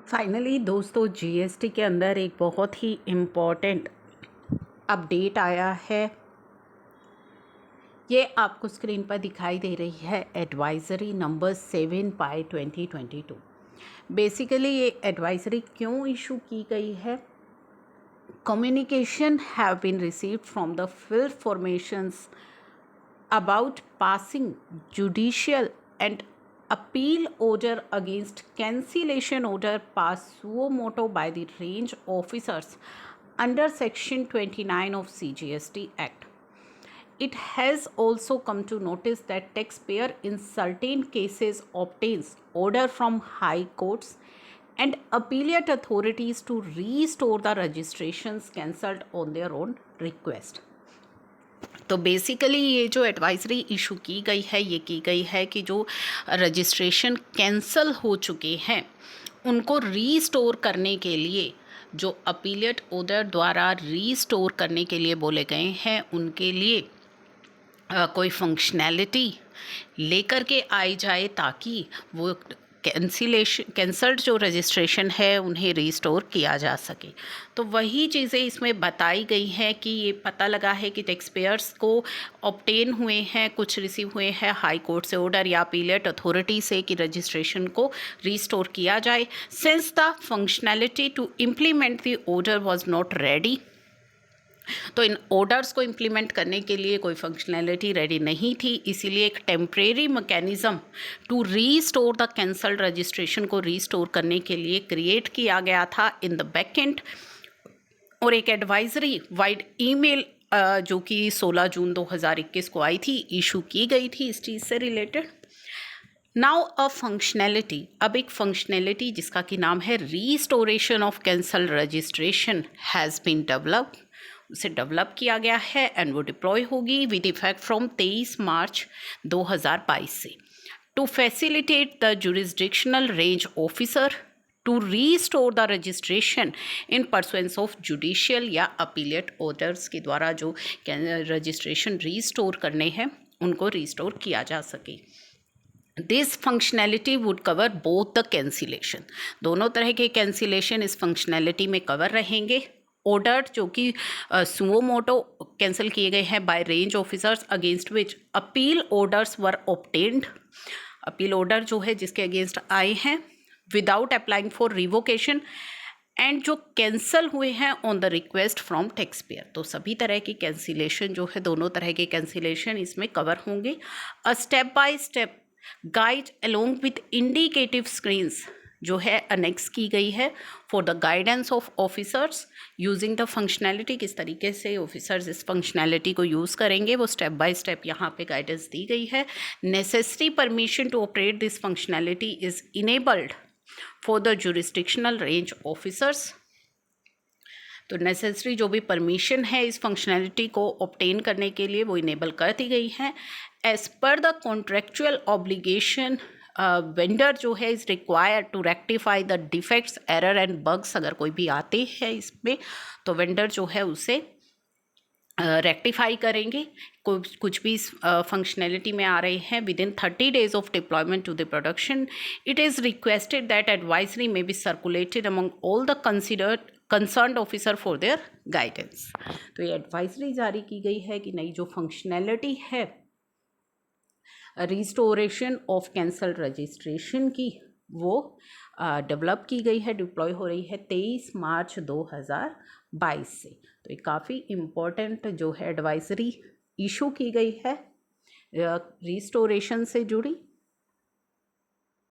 Finally दोस्तों GST के अंदर एक बहुत ही इम्पॉर्टेंट अपडेट आया है। ये आपको स्क्रीन पर दिखाई दे रही है एडवाइज़री नंबर 7/2022। बेसिकली ये एडवाइज़री क्यों इशू की गई है? Communication have been received from the field formations about passing judicial and appeal order against cancellation order passed suo moto by the range officers under section 29 of CGST Act. It has also come to notice that taxpayer in certain cases obtains order from high courts and appellate authorities to restore the registrations cancelled on their own request. तो basically ये जो advisory issue की गई है ये की गई है कि जो रजिस्ट्रेशन कैंसिल हो चुके हैं उनको रीस्टोर करने के लिए जो अपीलेट ऑर्डर द्वारा रीस्टोर करने के लिए बोले गए हैं उनके लिए कोई फंक्शनैलिटी लेकर के आई जाए ताकि वो कैंसल्ड जो रजिस्ट्रेशन है उन्हें रीस्टोर किया जा सके। तो वही चीज़ें इसमें बताई गई हैं कि ये पता लगा है कि टैक्स पेयर्स को ऑब्टेन हुए हैं, कुछ रिसीव हुए हैं हाई कोर्ट से ऑर्डर या अपीलेट अथॉरिटी से कि रजिस्ट्रेशन को रीस्टोर किया जाए since the functionality to implement the order was not ready. तो इन ऑर्डर्स को इम्प्लीमेंट करने के लिए कोई फंक्शनैलिटी रेडी नहीं थी, इसीलिए एक temporary mechanism to restore the cancelled registration को रीस्टोर करने के लिए क्रिएट किया गया था इन द बैकएंड। और एक एडवाइजरी वाइड ईमेल जो कि 16 जून 2021 को आई थी, इशू की गई थी इस चीज़ से रिलेटेड। नाउ अ फंक्शनैलिटी, अब एक फंक्शनैलिटी जिसका कि नाम है restoration of cancelled registration has been developed, उसे डेवलप किया गया है एंड वो डिप्लॉय होगी विद इफेक्ट फ्रॉम 23 मार्च 2022 से to facilitate the jurisdictional range officer to restore the registration in pursuance of judicial या अपीलेट ऑर्डर्स के द्वारा जो रजिस्ट्रेशन रीस्टोर करने हैं उनको रीस्टोर किया जा सके। This functionality would cover both the cancellation, दोनों तरह के कैंसिलेशन इस फंक्शनैलिटी में कवर रहेंगे। ऑर्डर जो कि सुओ मोटो कैंसिल किए गए हैं by range officers against which appeal orders were obtained, appeal order जो है जिसके अगेंस्ट आए हैं without applying for revocation and जो कैंसिल हुए हैं on the request from tax payer. तो सभी तरह की कैंसिलेशन जो है, दोनों तरह के कैंसिलेशन इसमें कवर होंगे। A step by step guide along with indicative screens जो है अनेक्स की गई है for the guidance of officers using the functionality. किस तरीके से ऑफिसर्स इस फंक्शनैलिटी को यूज़ करेंगे वो स्टेप बाय स्टेप यहाँ पे गाइडेंस दी गई है। Necessary permission to operate this functionality is enabled for the jurisdictional range officers. तो नेसेसरी जो भी परमिशन है इस फंक्शनैलिटी को ऑब्टेन करने के लिए वो इनेबल कर दी गई है। As per the contractual obligation vendor जो है is required to rectify the defects error and bugs, अगर कोई भी आते हैं इसमें तो वेंडर जो है उसे रेक्टिफाई करेंगे। कुछ भी फंक्शनैलिटी में आ रहे हैं within 30 days of deployment to the production. It is requested that advisory may be circulated among all the concerned officer for their guidance. तो ये एडवाइजरी जारी की गई है कि नई जो फंक्शनैलिटी है रिस्टोरेशन ऑफ कैंसल रजिस्ट्रेशन की वो डेवलप की गई है, डिप्लॉय हो रही है 23 मार्च 2022 से। तो ये काफ़ी इम्पोर्टेंट जो है एडवाइजरी इशू की गई है रिस्टोरेशन से जुड़ी।